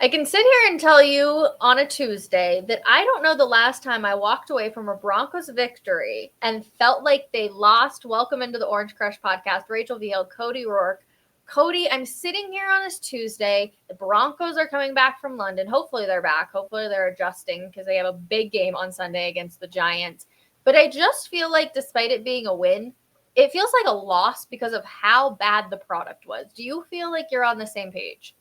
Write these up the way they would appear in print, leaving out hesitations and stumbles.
I can sit here and tell you on a Tuesday that I don't know the last time I walked away from a Broncos victory and felt like they lost. Welcome into the Orange Crush podcast. Rachel Vigil, Cody Roark. Cody, I'm sitting here on this Tuesday. The Broncos are coming back from London. Hopefully they're back. Hopefully they're adjusting because they have a big game on Sunday against the Giants. But I just feel like despite it being a win, it feels like a loss because of how bad the product was. Do you feel like you're on the same page?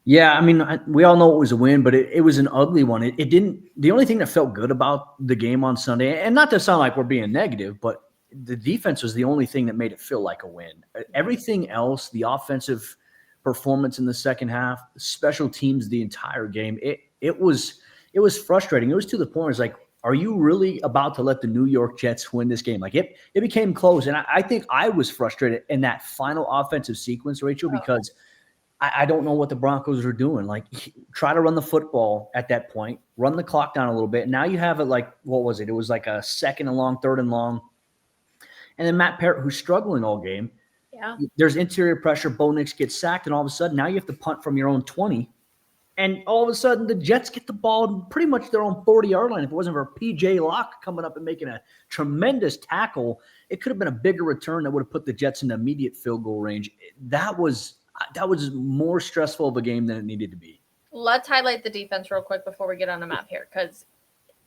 Yeah, I mean, we all know it was a win, but it was an ugly one. It didn't – the only thing that felt good about the game on Sunday, and not to sound like we're being negative, but the defense was the only thing that made it feel like a win. Everything else, the offensive performance in the second half, special teams the entire game, it was frustrating. It was to the point where it's like, are you really about to let the New York Jets win this game? Like it became close, and I think I was frustrated in that final offensive sequence, Rachel, because – I don't know what the Broncos are doing. Like, try to run the football at that point, run the clock down a little bit. Now you have it like, what was it? It was like a 2nd and long, 3rd and long. And then Matt Parrott, who's struggling all game. Yeah. There's interior pressure. Bo Nix gets sacked, and all of a sudden now you have to punt from your own 20. And all of a sudden the Jets get the ball pretty much their own 40-yard line. If it wasn't for P.J. Locke coming up and making a tremendous tackle, it could have been a bigger return that would have put the Jets in immediate field goal range. That was more stressful of a game than it needed to be. Let's highlight the defense real quick before we get on the map here, because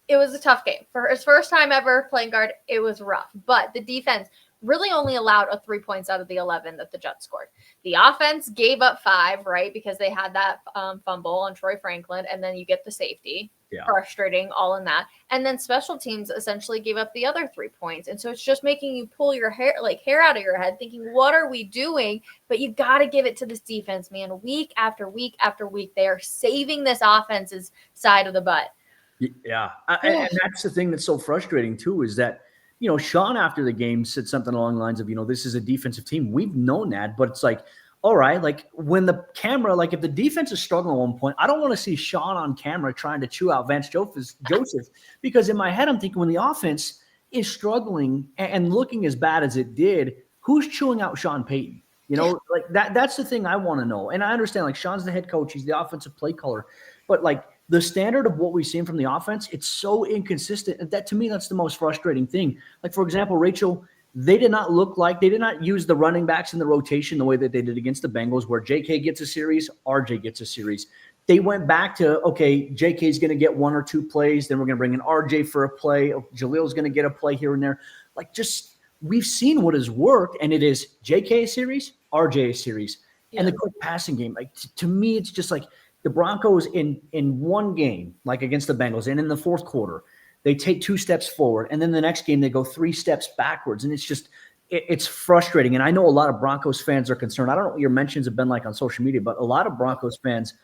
it was a tough game. For his first time ever playing guard, it was rough. But the defense really only allowed 3 points out of the 11 that the Jets scored. The offense gave up 5, right, because they had that fumble on Troy Franklin, and then you get the safety. Yeah. Frustrating, all in that. And then special teams essentially gave up the other 3 points. And so it's just making you pull your hair out of your head thinking, what are we doing? But you got to give it to this defense, man. Week after week after week, they are saving this offense's side of the butt. Yeah. And that's the thing that's so frustrating too, is that, Sean after the game said something along the lines of, this is a defensive team. We've known that, but it's like, all right, like when the camera, like if the defense is struggling at one point, I don't want to see Sean on camera trying to chew out Vance Joseph, because in my head, I'm thinking when the offense is struggling and looking as bad as it did, who's chewing out Sean Payton? Like that's the thing I want to know. And I understand, like, Sean's the head coach. He's the offensive play caller. But like the standard of what we've seen from the offense, it's so inconsistent. And that, to me, that's the most frustrating thing. Like, for example, Rachel, they did not use the running backs in the rotation the way that they did against the Bengals, where JK gets a series, RJ gets a series. They went back to, okay, JK's going to get 1 or 2 plays. Then we're going to bring in RJ for a play. Jalil's going to get a play here and there. Like, just, we've seen what has worked, and it is JK a series, RJ a series, and the quick passing game. Like, to me, it's just like the Broncos in one game, like against the Bengals, and in the fourth quarter, they take 2 steps forward, and then the next game they go 3 steps backwards. And it's just it's frustrating. And I know a lot of Broncos fans are concerned. I don't know what your mentions have been like on social media, but a lot of Broncos fans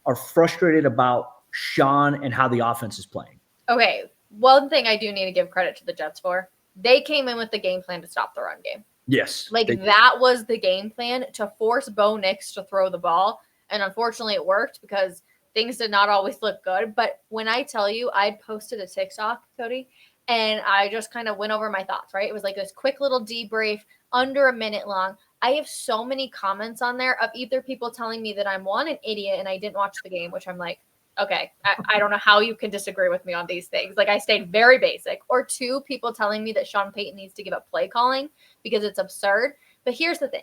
are frustrated about Sean and how the offense is playing. Okay, one thing I do need to give credit to the Jets for, they came in with the game plan to stop the run game. Yes. That was the game plan, to force Bo Nix to throw the ball. And unfortunately it worked because things did not always look good. But when I tell you, I posted a TikTok, Cody, and I just kind of went over my thoughts, right? It was like this quick little debrief, under a minute long. I have so many comments on there of either people telling me that I'm, 1, an idiot and I didn't watch the game, which I'm like, okay, I don't know how you can disagree with me on these things. Like, I stayed very basic. Or 2, people telling me that Sean Payton needs to give up play calling because it's absurd. But here's the thing.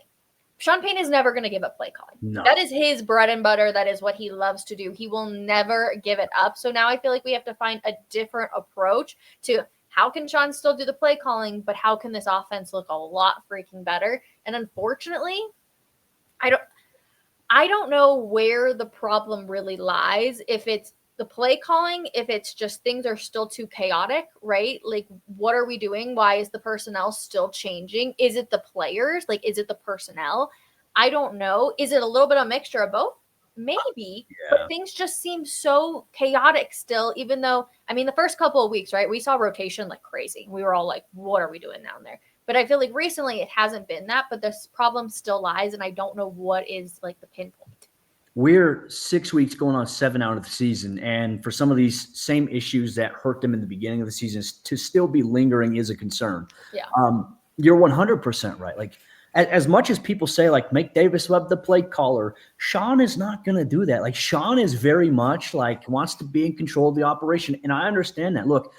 Sean Payton is never going to give up play calling. No. That is his bread and butter. That is what he loves to do. He will never give it up. So now I feel like we have to find a different approach to how can Sean still do the play calling, but how can this offense look a lot freaking better? And unfortunately, I don't know where the problem really lies. If it's the play calling, if it's just things are still too chaotic, right? Like, what are we doing? Why is the personnel still changing? Is it the players? Like, is it the personnel? I don't know. Is it a little bit of a mixture of both? Maybe, but things just seem so chaotic still, even though, I mean, the first couple of weeks, right, we saw rotation like crazy. We were all like, what are we doing down there? But I feel like recently it hasn't been that, but this problem still lies, and I don't know what is like the pinpoint. We're 6 weeks going on 7 out of the season, and for some of these same issues that hurt them in the beginning of the season to still be lingering is a concern. Yeah. You're 100% right. Like, as much as people say, like, make Davis Webb the play caller, Sean is not going to do that. Like, Sean is very much like wants to be in control of the operation. And I understand that. Look,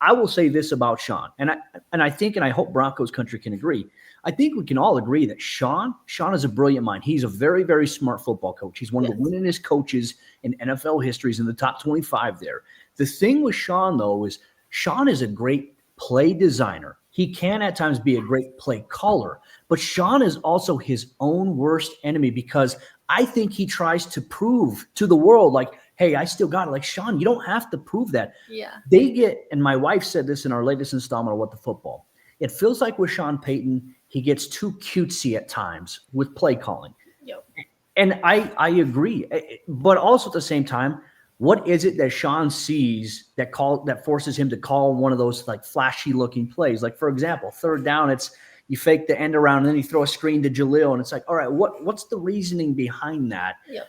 I will say this about Sean, and I think, and I hope Broncos country can agree. I think we can all agree that Sean is a brilliant mind. He's a very, very smart football coach. He's one of the winningest coaches in NFL history. He's in the top 25 there. The thing with Sean, though, is Sean is a great play designer. He can at times be a great play caller, but Sean is also his own worst enemy because I think he tries to prove to the world, like, hey, I still got it. Like, Sean, you don't have to prove that. Yeah. They get, and my wife said this in our latest installment of What the Football, it feels like with Sean Payton, he gets too cutesy at times with play calling. Yep. And I agree. But also at the same time, what is it that Sean sees that forces him to call one of those like flashy looking plays? Like, for example, third down, it's you fake the end around and then you throw a screen to Jaleel, and it's like, all right, what's the reasoning behind that? Yep.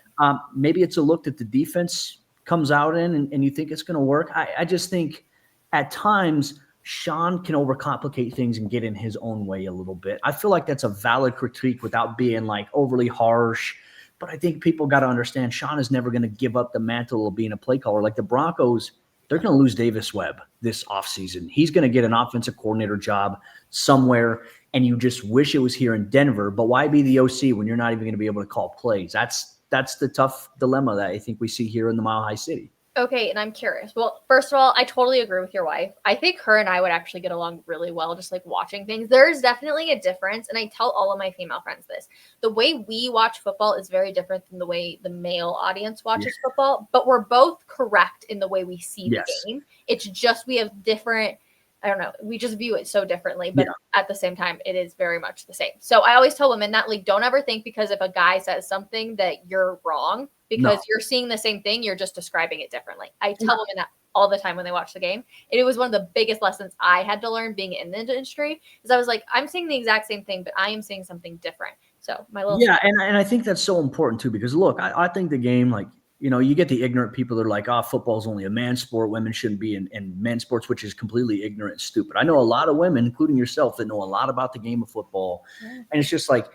Maybe it's a look that the defense comes out in and you think it's going to work. I just think at times Sean can overcomplicate things and get in his own way a little bit. I feel like that's a valid critique without being like overly harsh. But I think people got to understand Sean is never going to give up the mantle of being a play caller. Like the Broncos, they're going to lose Davis Webb this offseason. He's going to get an offensive coordinator job somewhere, and you just wish it was here in Denver. But why be the OC when you're not even going to be able to call plays? That's the tough dilemma that I think we see here in the Mile High City. Okay, and I'm curious. Well, first of all, I totally agree with your wife. I think her and I would actually get along really well, just like watching things. There's definitely a difference, and I tell all of my female friends this. The way we watch football is very different than the way the male audience watches football, but we're both correct in the way we see the game. It's just we have different, I don't know, we just view it so differently, but at the same time, it is very much the same. So I always tell women that, like, don't ever think because if a guy says something that you're wrong, because you're seeing the same thing, you're just describing it differently. I tell women that all the time when they watch the game. And it was one of the biggest lessons I had to learn being in the industry, is I was like, I'm seeing the exact same thing, but I am seeing something different. So my little and I think that's so important too, because look, I think the game, like, you know, you get the ignorant people that are like, football is only a man's sport. Women shouldn't be in men's sports, which is completely ignorant and stupid. I know a lot of women, including yourself, that know a lot about the game of football. And it's just like,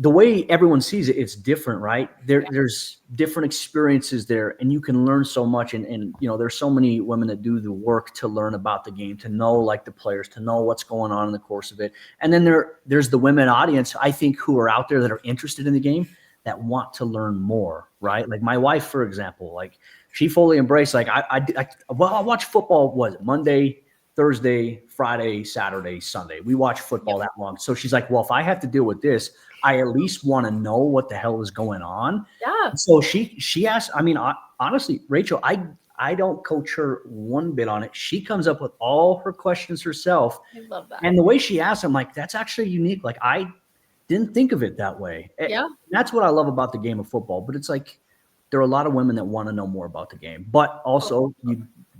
the way everyone sees it, it's different, right? There's different experiences there, and you can learn so much. And you know, there's so many women that do the work to learn about the game, to know like the players, to know what's going on in the course of it. And then there's the women audience, I think, who are out there that are interested in the game, that want to learn more, right? Like my wife, for example, like she fully embraced, like I watch football, Monday, Thursday, Friday, Saturday, Sunday. We watch football that long. So she's like, well, if I have to deal with this, I at least want to know what the hell is going on. Yeah. So she asked, I mean, honestly, Rachel, I don't coach her one bit on it. She comes up with all her questions herself. I love that. And the way she asked, I'm like, that's actually unique. Like I didn't think of it that way. Yeah. And that's what I love about the game of football. But it's like, there are a lot of women that want to know more about the game, but also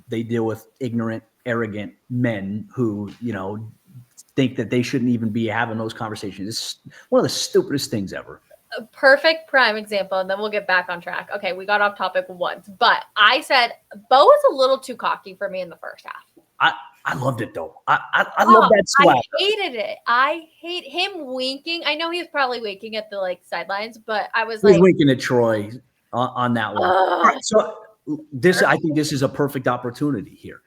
they deal with ignorant, arrogant men who, you know, think that they shouldn't even be having those conversations. It's one of the stupidest things ever. A perfect prime example, and then we'll get back on track. Okay, we got off topic once, but I said Bo was a little too cocky for me in the first half. I loved it though. I love that swag. I hated it. I hate him winking. I know he was probably winking at the like sidelines, but I was He was like winking at Troy on that one. All right, so I think this is a perfect opportunity here.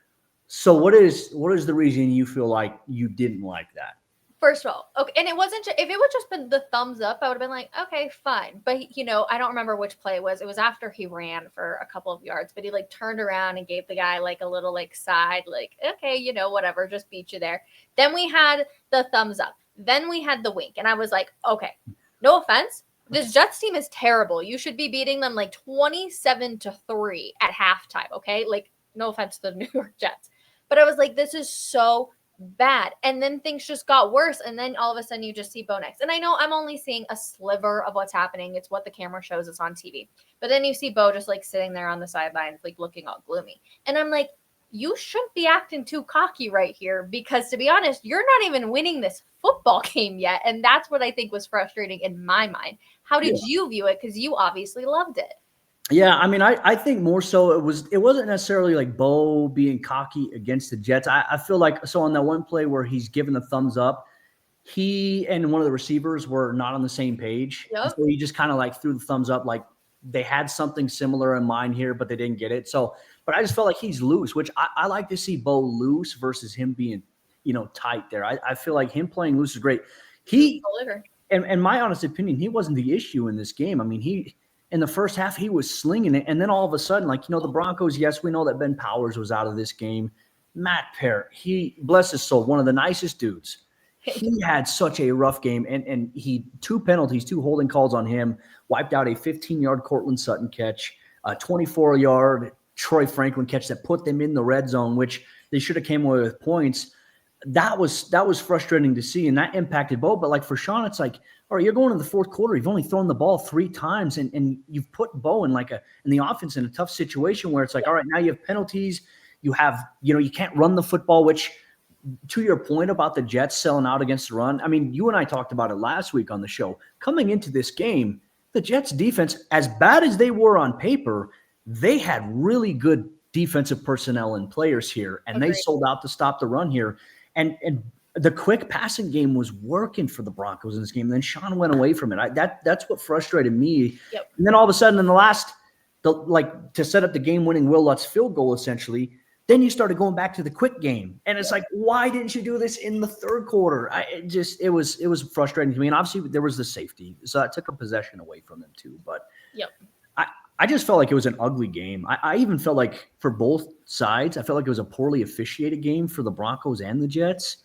So what is the reason you feel like you didn't like that? First of all, okay, and it wasn't if it would just been the thumbs up, I would have been like, okay, fine. But you know, I don't remember which play it was. It was after he ran for a couple of yards, but he like turned around and gave the guy like a little like side, like, okay, you know, whatever, just beat you there. Then we had the thumbs up. Then we had the wink, and I was like, okay, no offense, this Jets team is terrible. You should be beating them like 27-3 at halftime. Okay, like no offense to the New York Jets. But I was like, this is so bad. And then things just got worse. And then all of a sudden you just see Bo next. And I know I'm only seeing a sliver of what's happening. It's what the camera shows us on TV. But then you see Bo just like sitting there on the sidelines, like looking all gloomy. And I'm like, you shouldn't be acting too cocky right here, because to be honest, you're not even winning this football game yet. And that's what I think was frustrating in my mind. How did you view it? Because you obviously loved it. Yeah, I mean, I think more so it wasn't necessarily like Bo being cocky against the Jets. I feel like, so on that one play where he's giving the thumbs up, he and one of the receivers were not on the same page. Yep. So he just kind of like threw the thumbs up, like they had something similar in mind here, but they didn't get it. So, but I just felt like he's loose, which I like to see Bo loose versus him being, tight there. I feel like him playing loose is great. And my honest opinion, he wasn't the issue in this game. I mean, in the first half, he was slinging it. And then all of a sudden, the Broncos, yes, we know that Ben Powers was out of this game. Matt Peart, he, bless his soul, one of the nicest dudes. He had such a rough game, and he 2 penalties, 2 holding calls on him, wiped out a 15-yard Cortland Sutton catch, a 24-yard Troy Franklin catch that put them in the red zone, which they should have came away with points. That was frustrating to see, and that impacted Bo. But like for Sean, it's like, all right, you're going to the fourth quarter. You've only thrown the ball 3 times, and you've put Bo in the offense in a tough situation where it's like, all right, now you have penalties. You have, you can't run the football, which – to your point about the Jets selling out against the run, I mean, you and I talked about it last week on the show. Coming into this game, the Jets defense, as bad as they were on paper, they had really good defensive personnel and players here, and they sold out to stop the run here. And the quick passing game was working for the Broncos in this game. And then Sean went away from it. That's what frustrated me. Yep. And then all of a sudden in to set up the game-winning Will Lutz field goal, essentially, then you started going back to the quick game. And it's like, why didn't you do this in the third quarter? It was frustrating to me. And obviously there was the safety. So that took a possession away from them too. But I just felt like it was an ugly game. I even felt like for both sides, I felt like it was a poorly officiated game for the Broncos and the Jets.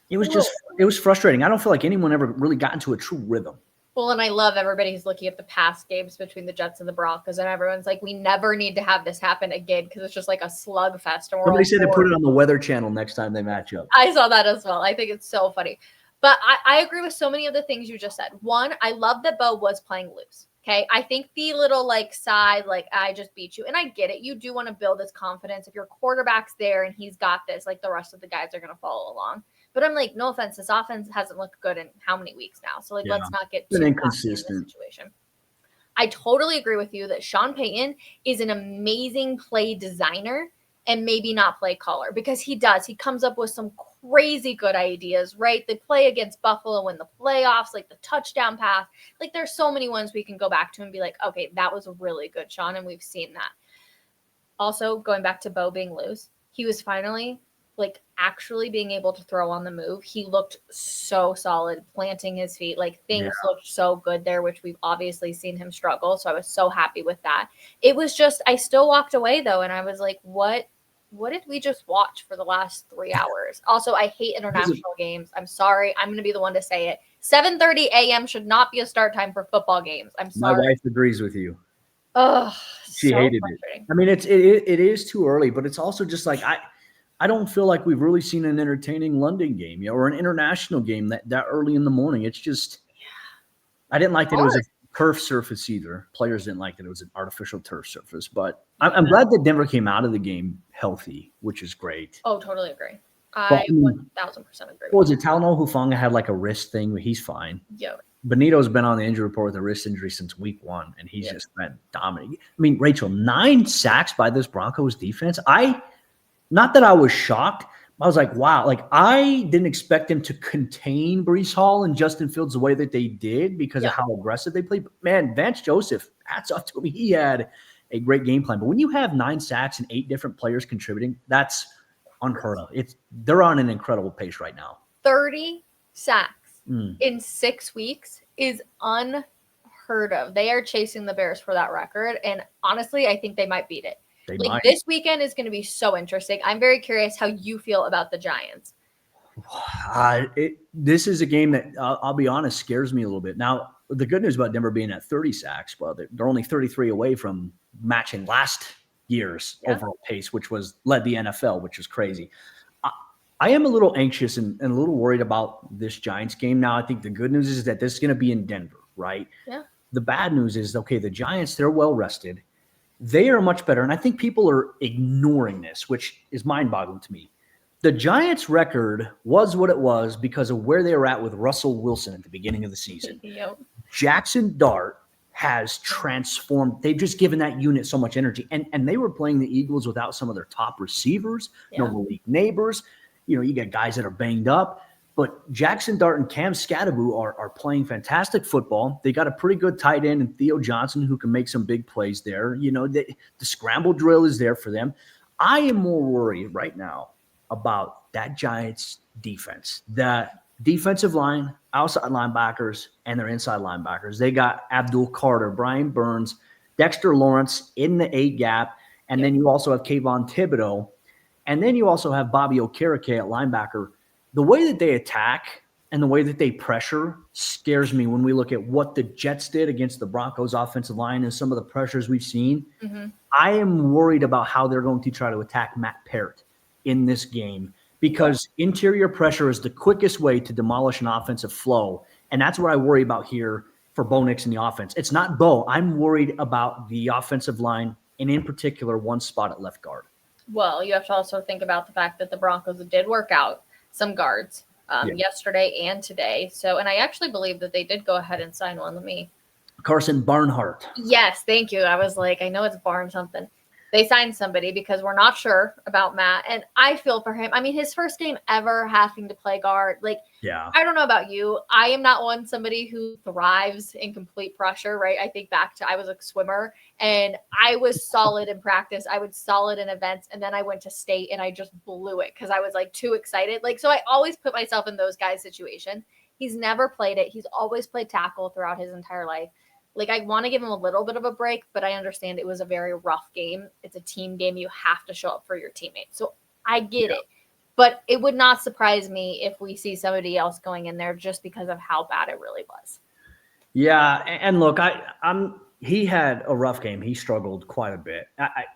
It was frustrating. I don't feel like anyone ever really got into a true rhythm. Well, and I love everybody who's looking at the past games between the Jets and the Broncos, and everyone's like, we never need to have this happen again because it's just like a slugfest. Somebody said to put it on the Weather Channel next time they match up. I saw that as well. I think it's so funny. But I agree with so many of the things you just said. One, I love that Bo was playing loose. Okay. I think the little side, I just beat you. And I get it. You do want to build this confidence. If your quarterback's there and he's got this, the rest of the guys are going to follow along. But I'm like, no offense, this offense hasn't looked good in how many weeks now? So let's not get too inconsistent in this situation. I totally agree with you that Sean Payton is an amazing play designer and maybe not play caller because he does. He comes up with some crazy good ideas, right? They play against Buffalo in the playoffs, the touchdown pass. There's so many ones we can go back to and be like, okay, that was really good, Sean, and we've seen that. Also, going back to Bo being loose, he was finally actually being able to throw on the move. He looked so solid, planting his feet. Things looked so good there, which we've obviously seen him struggle. So I was so happy with that. It was just, I still walked away though. And I was like, what did we just watch for the last 3 hours? Also, I hate international games. I'm sorry. I'm going to be the one to say it. 7:30 a.m. should not be a start time for football games. I'm sorry. My wife agrees with you. Oh, she hated it. I mean, it is too early, but it's also just I don't feel like we've really seen an entertaining London game, or an international game that early in the morning. It's just, I didn't like that it was a turf surface either. Players didn't like that it was an artificial turf surface. But I'm glad that Denver came out of the game healthy, which is great. Oh, totally agree. I 1,000% agree. Was it Talanoa Hufanga had a wrist thing? He's fine. Yeah. Benito's been on the injury report with a wrist injury since week 1, and he's just been dominating. I mean, Rachel, 9 sacks by this Broncos defense. Not that I was shocked. I was like, wow. I didn't expect them to contain Breece Hall and Justin Fields the way that they did because of how aggressive they played. But, man, Vance Joseph, hats off to him. He had a great game plan. But when you have 9 sacks and 8 different players contributing, that's unheard of. They're on an incredible pace right now. 30 sacks in 6 weeks is unheard of. They are chasing the Bears for that record. And honestly, I think they might beat it. This weekend is going to be so interesting. I'm very curious how you feel about the Giants. This is a game that, I'll be honest, scares me a little bit. Now, the good news about Denver being at 30 sacks, well, they're only 33 away from matching last year's overall pace, which led the NFL, which is crazy. I am a little anxious and a little worried about this Giants game. Now, I think the good news is that this is going to be in Denver, right? Yeah. The bad news is, okay, the Giants, they're well rested. They are much better, and I think people are ignoring this, which is mind-boggling to me. The Giants' record was what it was because of where they were at with Russell Wilson at the beginning of the season. Jackson Dart has transformed. They've just given that unit so much energy, and they were playing the Eagles without some of their top receivers, no Malik Neighbors. You got guys that are banged up. But Jackson Dart and Cam Scadaboo are playing fantastic football. They got a pretty good tight end in Theo Johnson who can make some big plays there. The scramble drill is there for them. I am more worried right now about that Giants defense. The defensive line, outside linebackers, and their inside linebackers. They got Abdul Carter, Brian Burns, Dexter Lawrence in the A gap, and then you also have Kayvon Thibodeau, and then you also have Bobby Okereke at linebacker. The way that they attack and the way that they pressure scares me when we look at what the Jets did against the Broncos offensive line and some of the pressures we've seen. Mm-hmm. I am worried about how they're going to try to attack Matt Parrott in this game because interior pressure is the quickest way to demolish an offensive flow. And that's what I worry about here for Bo Nix in the offense. It's not Bo. I'm worried about the offensive line and in particular one spot at left guard. Well, you have to also think about the fact that the Broncos did work out some guards yesterday and today. So, and I actually believe that they did go ahead and sign one. Carson Barnhart. Yes, thank you. I was like, I know it's Barn something. They signed somebody because we're not sure about Matt. And I feel for him. I mean, his first game ever having to play guard. I don't know about you. I am not somebody who thrives in complete pressure, right? I think back to I was a swimmer and I was solid in practice. I was solid in events. And then I went to state and I just blew it because I was too excited. So I always put myself in those guys' situation. He's never played it. He's always played tackle throughout his entire life. I want to give him a little bit of a break, but I understand it was a very rough game. It's a team game. You have to show up for your teammates. So I get it. But it would not surprise me if we see somebody else going in there just because of how bad it really was. Yeah, and look, he had a rough game. He struggled quite a bit. I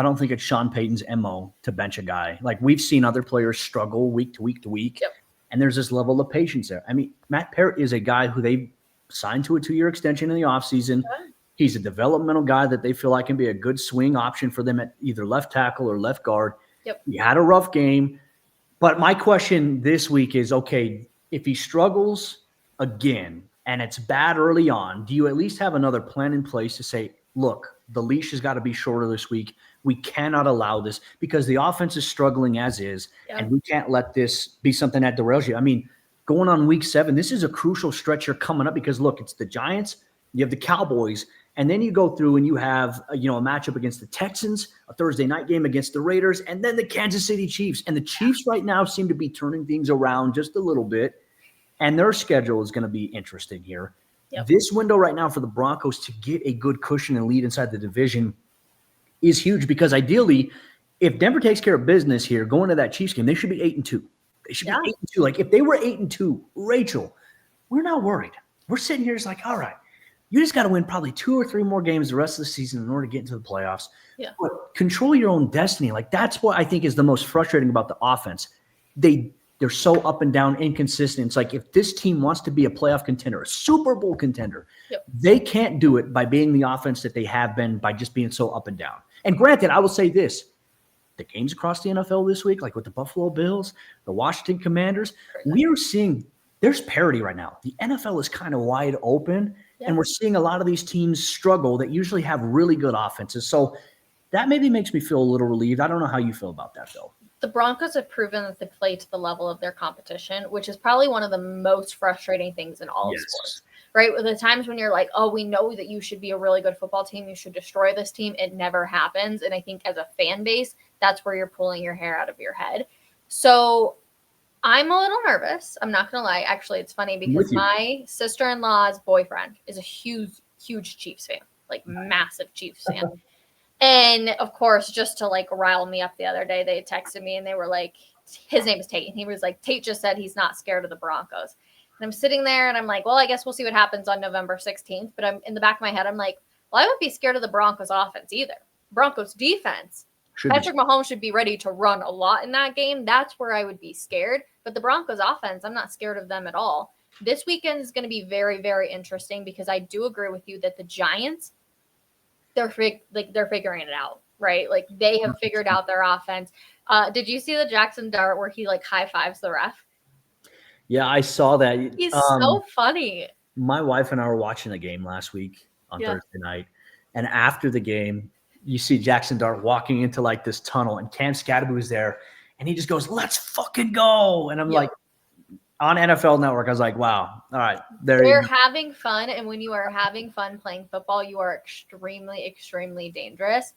don't think it's Sean Payton's MO to bench a guy. We've seen other players struggle week to week to week, and there's this level of patience there. I mean, Matt Parrott is a guy who they signed to a 2-year extension in the offseason. He's a developmental guy that they feel like can be a good swing option for them at either left tackle or left guard. He had a rough game. But my question this week is, okay, if he struggles again and it's bad early on, do you at least have another plan in place to say, look, the leash has got to be shorter this week. We cannot allow this because the offense is struggling as is, and we can't let this be something that derails you. I mean, going on week 7, this is a crucial stretch here coming up because, look, it's the Giants, you have the Cowboys, and then you go through and you have a matchup against the Texans, a Thursday night game against the Raiders, and then the Kansas City Chiefs. And the Chiefs right now seem to be turning things around just a little bit, and their schedule is going to be interesting here. This window right now for the Broncos to get a good cushion and lead inside the division is huge because ideally, if Denver takes care of business here going to that Chiefs game, they should be 8-2. They should be 8-2. If they were 8-2, Rachel, we're not worried. We're sitting here just all right, you just got to win probably 2 or 3 more games the rest of the season in order to get into the playoffs. But control your own destiny. That's what I think is the most frustrating about the offense. They're so up and down, inconsistent. It's if this team wants to be a playoff contender, a Super Bowl contender, they can't do it by being the offense that they have been by just being so up and down. And granted, I will say this. The games across the NFL this week, with the Buffalo Bills, the Washington Commanders, we are seeing there's parity right now. The NFL is kind of wide open, and we're seeing a lot of these teams struggle that usually have really good offenses. So that maybe makes me feel a little relieved. I don't know how you feel about that, though. The Broncos have proven that they play to the level of their competition, which is probably one of the most frustrating things in all of sports. Right? The times when you're we know that you should be a really good football team. You should destroy this team. It never happens. And I think as a fan base, that's where you're pulling your hair out of your head. So I'm a little nervous. I'm not going to lie. Actually, it's funny because my sister-in-law's boyfriend is a huge, huge Chiefs fan, massive Chiefs fan. And of course, just to rile me up the other day, they texted me and they were his name is Tate. And he was Tate just said he's not scared of the Broncos. And I'm sitting there and I'm well, I guess we'll see what happens on November 16th. But I'm in the back of my head, I'm well, I wouldn't be scared of the Broncos offense either. Broncos defense. Patrick Mahomes should be ready to run a lot in that game. That's where I would be scared. But the Broncos offense, I'm not scared of them at all. This weekend is going to be very, very interesting because I do agree with you that the Giants, they're figuring it out, right? They have figured out their offense. Did you see the Jackson Dart where he high fives the ref? Yeah, I saw that. He's so funny. My wife and I were watching the game last week on Thursday night. And after the game, you see Jackson Dart walking into this tunnel and Cam Scadaboo is there. And he just goes, let's fucking go. And I'm on NFL Network. I was like, wow. All right. They're having fun. And when you are having fun playing football, you are extremely, extremely dangerous.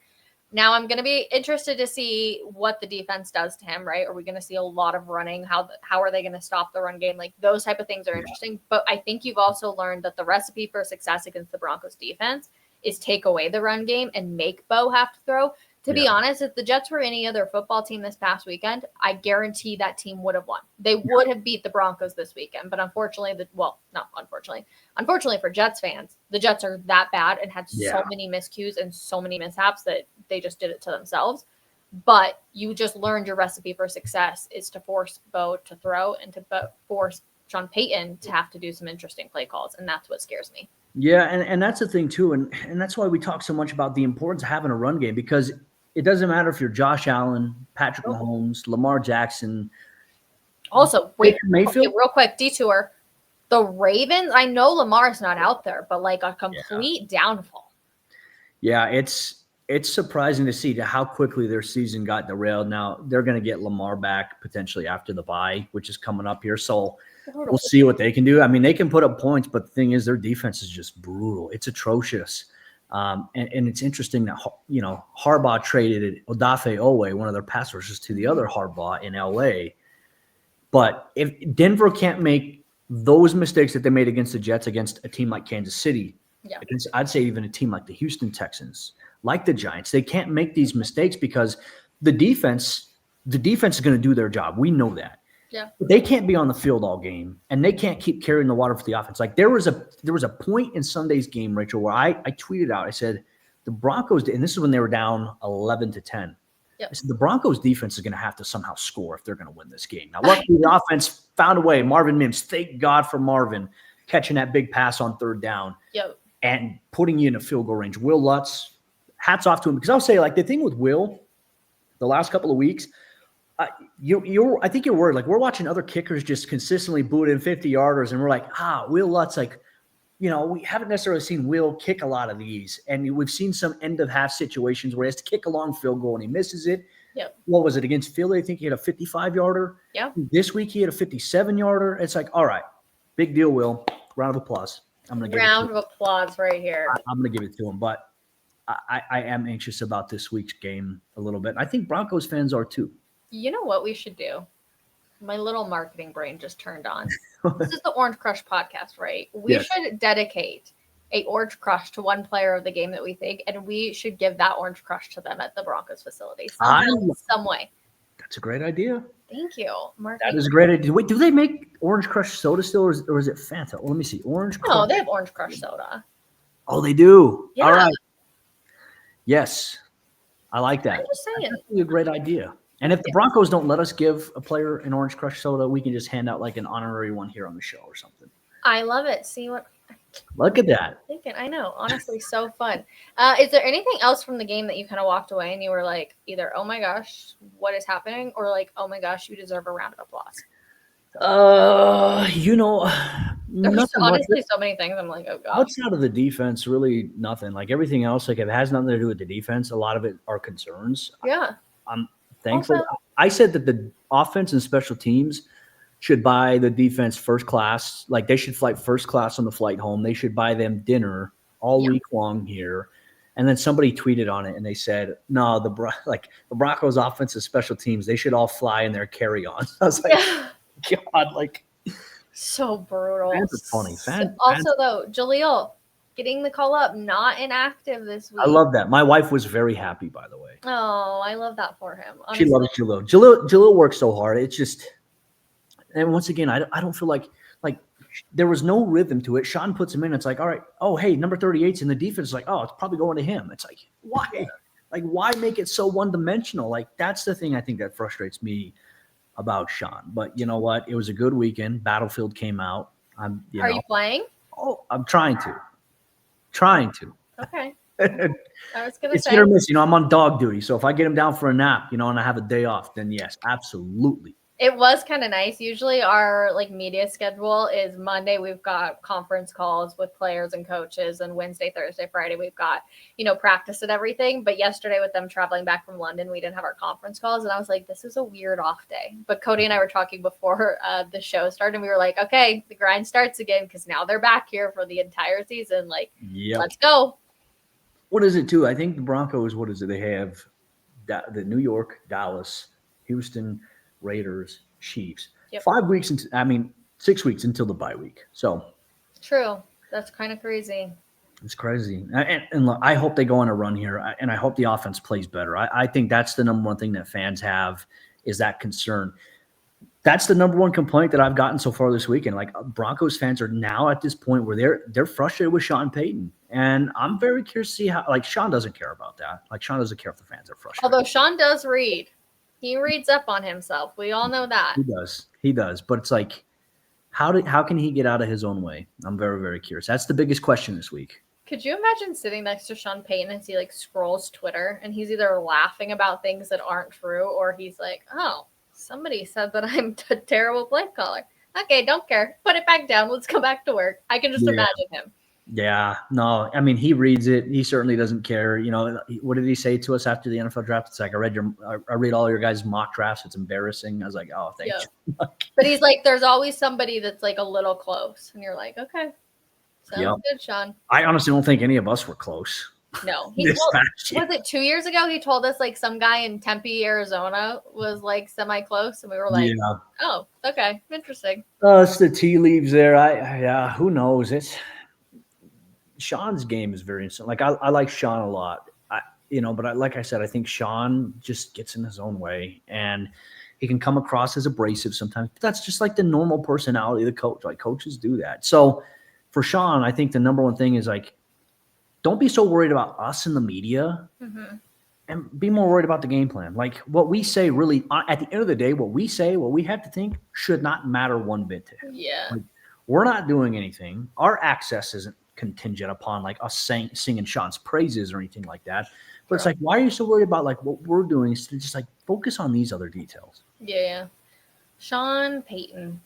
Now I'm going to be interested to see what the defense does to him, right? Are we going to see a lot of running? How are they going to stop the run game? Like those type of things are interesting. But I think you've also learned that the recipe for success against the Broncos defense is take away the run game and make Bo have to throw. To be honest, if the Jets were any other football team this past weekend, I guarantee that team would have won. They would have beat the Broncos this weekend. But unfortunately, unfortunately for Jets fans, the Jets are that bad and had so many miscues and so many mishaps that they just did it to themselves. But you just learned your recipe for success is to force Bo to throw and to force Sean Payton to have to do some interesting play calls. And that's what scares me. Yeah, and that's the thing too. And that's why we talk so much about the importance of having a run game, because it doesn't matter if you're Josh Allen, Patrick Mahomes, Lamar Jackson. Also, Mayfield. Okay, real quick, detour. The Ravens, I know Lamar's not out there, but like a complete downfall. Yeah, it's surprising to see how quickly their season got derailed. Now, they're going to get Lamar back potentially after the bye, which is coming up here. So we'll see what they can do. I mean, they can put up points, but the thing is their defense is just brutal. It's atrocious. And it's interesting that, Harbaugh traded Odafe Owe, one of their pass rushers, to the other Harbaugh in LA. But if Denver can't make those mistakes that they made against the Jets, against a team like Kansas City, I'd say even a team like the Houston Texans, like the Giants, they can't make these mistakes because the defense is going to do their job. We know that. Yeah. But they can't be on the field all game, and they can't keep carrying the water for the offense. Like there was a point in Sunday's game, Rachel, where I tweeted out, I said, the Broncos, and this is when they were down 11-10. Yep. I said, the Broncos defense is going to have to somehow score if they're going to win this game. Now, luckily, the offense found a way. Marvin Mims, thank God for Marvin, catching that big pass on third down and putting you in a field goal range. Will Lutz, hats off to him. Because I'll say, like, the thing with Will, the last couple of weeks, I think you're worried. Like, we're watching other kickers just consistently boot in 50-yarders, and we're like, Will Lutz, like, we haven't necessarily seen Will kick a lot of these. And we've seen some end-of-half situations where he has to kick a long field goal and he misses it. Yep. What was it, against Philly? I think he had a 55-yarder. Yeah. This week he had a 57-yarder. It's like, all right, big deal, Will. Round of applause. I'm going to give round of applause right here. I'm going to give it to him. But I am anxious about this week's game a little bit. I think Broncos fans are too. You know what we should do? My little marketing brain just turned on. This is the Orange Crush podcast, right? We should dedicate a Orange Crush to one player of the game that we think, and we should give that Orange Crush to them at the Broncos facility some way. That's a great idea. Thank you, Mark. That is a great idea. Wait, do they make Orange Crush soda still, or is it Fanta? Well, let me see. Orange Crush. No, they have Orange Crush soda. Oh, they do? Yeah. All right. Yes. I like that. I'm just saying. That's a great idea. And if the Broncos don't let us give a player an Orange Crush soda, we can just hand out like an honorary one here on the show or something. I love it. See what? Look at that. I know. Honestly, so fun. Is there anything else from the game that you kind of walked away and you were like, either, oh my gosh, what is happening? Or like, oh my gosh, you deserve a round of applause? There's honestly so many things. I'm like, oh gosh. Outside of the defense, really nothing. Like everything else, like if it has nothing to do with the defense, a lot of it are concerns. Yeah. I'm thankful. I said that the offense and special teams should buy the defense first class. Like they should fly first class on the flight home. They should buy them dinner all week long here. And then somebody tweeted on it and they said, no, the Broncos offense and special teams, they should all fly in their carry-ons. I was like, God, like. So brutal. Fans are funny. Also, though, Jaleel getting the call up, not inactive this week. I love that. My wife was very happy, by the way. Oh, I love that for him. Honestly. She loves Jaleel. Jaleel works so hard. It's just, and once again, I don't feel like there was no rhythm to it. Sean puts him in. It's like, all right, oh, hey, number 38's in the defense. It's like, oh, it's probably going to him. It's like, why? Like, why make it so one-dimensional? Like, that's the thing I think that frustrates me about Sean. But you know what? It was a good weekend. Battlefield came out. Are you playing? Oh, I'm trying to. Okay. I was going to say. It's hit or miss. I'm on dog duty. So if I get him down for a nap, and I have a day off, then yes, absolutely. It was kind of nice. Usually our like media schedule is Monday we've got conference calls with players and coaches, and Wednesday, Thursday, Friday we've got, practice and everything. But yesterday with them traveling back from London, we didn't have our conference calls, and I was like, this is a weird off day. But Cody and I were talking before the show started, and we were like, okay, the grind starts again because now they're back here for the entire season. Like, let's go. What is it too? I think the Broncos, what is it? They have the New York, Dallas, Houston, Raiders, Chiefs. Yep. 5 weeks into, 6 weeks until the bye week. So true. That's kind of crazy. It's crazy. And look, I hope they go on a run here, and I hope the offense plays better. I think that's the number one thing that fans have is that concern. That's the number one complaint that I've gotten so far this weekend. Like Broncos fans are now at this point where they're frustrated with Sean Payton. And I'm very curious to see how, like, Sean doesn't care about that. Like, Sean doesn't care if the fans are frustrated. Although Sean does read. He reads up on himself. We all know that. He does. But it's like, how can he get out of his own way? I'm very, very curious. That's the biggest question this week. Could you imagine sitting next to Sean Payton as he, like, scrolls Twitter and he's either laughing about things that aren't true or he's like, oh, somebody said that I'm a terrible play caller. Okay, don't care. Put it back down. Let's go back to work. I can just imagine him. Yeah, no, I mean, he reads it. He certainly doesn't care. What did he say to us after the NFL draft? It's like, I read all your guys' mock drafts. It's embarrassing. I was like, oh, thank you. But he's like, there's always somebody that's like a little close. And you're like, okay, sounds good, Sean. I honestly don't think any of us were close. No. Was it 2 years ago? He told us like some guy in Tempe, Arizona was like semi-close. And we were like, oh, okay, interesting. It's the tea leaves there. Who knows? Sean's game is very interesting. Like I like Sean a lot, but like I said, I think Sean just gets in his own way and he can come across as abrasive sometimes. But that's just like the normal personality of the coach. Like coaches do that. So for Sean, I think the number one thing is like, don't be so worried about us in the media and be more worried about the game plan. Like what we say really at the end of the day, what we say, what we have to think should not matter one bit to him. Yeah. Like, we're not doing anything. Our access isn't contingent upon like us singing Sean's praises or anything like that. But it's like, why are you so worried about like what we're doing? Is to just like focus on these other details. Yeah. Sean Payton.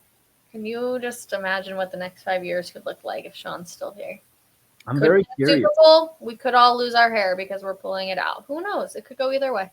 Can you just imagine what the next 5 years could look like if Sean's still here? I'm very curious. Super Bowl, we could all lose our hair because we're pulling it out. Who knows? It could go either way.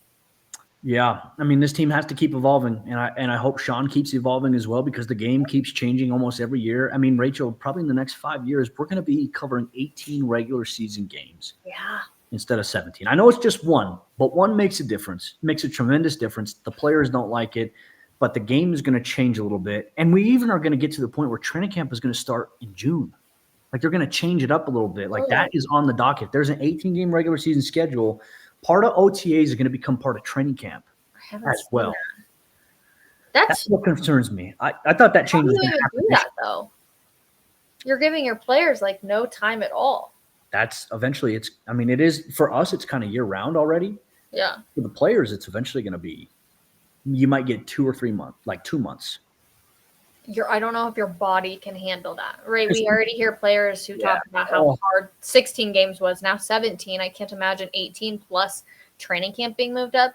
Yeah, I mean, this team has to keep evolving, and I hope Sean keeps evolving as well because the game keeps changing almost every year. I mean, Rachel, probably in the next 5 years, we're going to be covering 18 regular season games. Yeah. Instead of 17. I know it's just one, but one makes a difference. It makes a tremendous difference. The players don't like it, but the game is going to change a little bit. And we even are going to get to the point where training camp is going to start in June. Like they're going to change it up a little bit. Like that is on the docket. There's an 18-game regular season schedule. Part of OTAs is going to become part of training camp as well. That's what concerns me. I thought that change was going to happen. Do that though. You're giving your players like no time at all. That's eventually it is for us, it's kind of year round already. Yeah. For the players, it's eventually going to be, you might get 2 or 3 months, like 2 months. I don't know if your body can handle that, right? We already hear players who talk about how hard 16 games was, now 17. I can't imagine 18 plus training camp being moved up.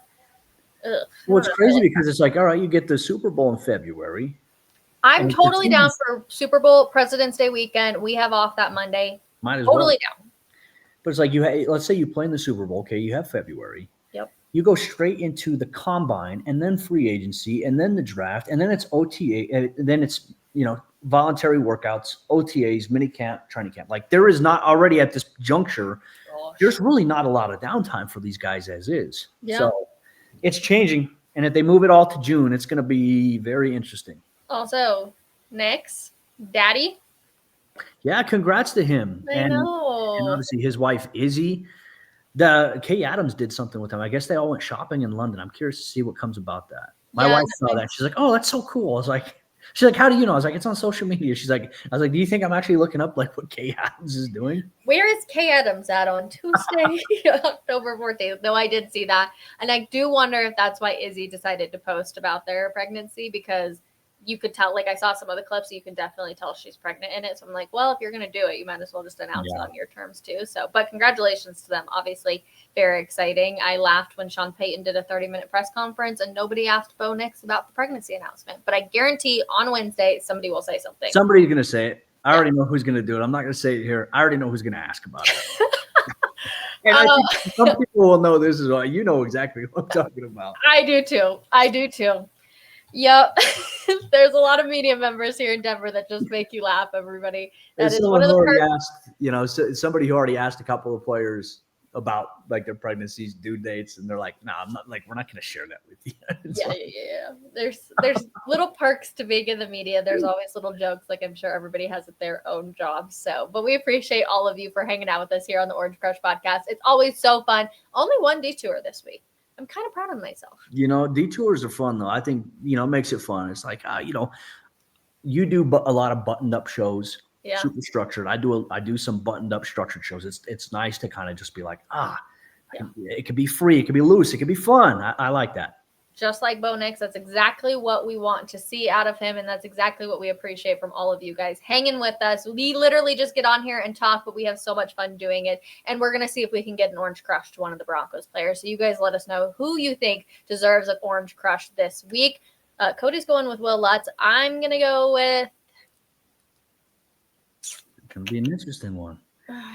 Ugh, well, it's crazy because it's like, all right, you get the Super Bowl in February. I'm totally down for Super Bowl, President's Day weekend. We have off that Monday. Might as totally down. But it's like let's say you play in the Super Bowl. Okay, you have February. Yep. You go straight into the combine and then free agency and then the draft and then it's OTA and then it's voluntary workouts, OTAs, mini camp, training camp. Like there is not already at this juncture. Gosh. There's really not a lot of downtime for these guys as is. Yeah. So it's changing, and if they move it all to June, it's going to be very interesting. Also, Nick's daddy. Yeah, congrats to him. I know. And obviously his wife, Izzy. Kay Adams did something with him. I guess they all went shopping in London. I'm curious to see what comes about that. My wife saw that. She's like, oh, that's so cool. She's like, how do you know? I was like, it's on social media. I was like, do you think I'm actually looking up like what Kay Adams is doing? Where is Kay Adams at on Tuesday, October 14th? No, I did see that. And I do wonder if that's why Izzy decided to post about their pregnancy, because you could tell, like I saw some of the clips, you can definitely tell she's pregnant in it. So I'm like, well, if you're going to do it, you might as well just announce it on your terms too. So, but congratulations to them. Obviously very exciting. I laughed when Sean Payton did a 30-minute press conference and nobody asked Bo Nix about the pregnancy announcement, but I guarantee on Wednesday, somebody will say something. Somebody's going to say it. I already know who's going to do it. I'm not going to say it here. I already know who's going to ask about it. And I think some people will know this is why you know exactly what I'm talking about. I do too. Yep. There's a lot of media members here in Denver that just make you laugh, everybody. That is one of the asked, somebody who already asked a couple of players about like their pregnancies, due dates, and they're like, "No, I'm not. Like, we're not going to share that with you." Yeah. There's little perks to being in the media. There's always little jokes, like I'm sure everybody has at their own job. So, but we appreciate all of you for hanging out with us here on the Orange Crush podcast. It's always so fun. Only one detour this week. I'm kind of proud of myself. Detours are fun though. I think it makes it fun. It's like you do a lot of buttoned up shows. Yeah. Super structured. I do some buttoned up structured shows. It's nice to kind of just be like, it could be free, it could be loose, it could be fun. I like that. Just like Bo Nix, that's exactly what we want to see out of him, and that's exactly what we appreciate from all of you guys hanging with us. We literally just get on here and talk, but we have so much fun doing it, and we're going to see if we can get an Orange Crush to one of the Broncos players. So you guys let us know who you think deserves an Orange Crush this week. Cody's going with Will Lutz. I'm going to go with... It's going to be an interesting one.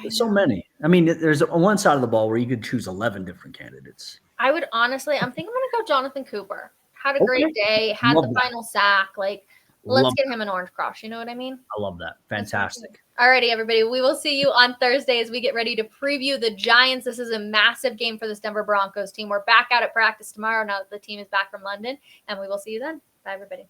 There's so many. I mean, there's one side of the ball where you could choose 11 different candidates. I would honestly, I'm thinking I'm going to go Jonathan Cooper. Had a great day, had the final sack. Let's get him an Orange Crush. You know what I mean? I love that. Fantastic. Alrighty, everybody. We will see you on Thursday as we get ready to preview the Giants. This is a massive game for this Denver Broncos team. We're back out at practice tomorrow now that the team is back from London, and we will see you then. Bye, everybody.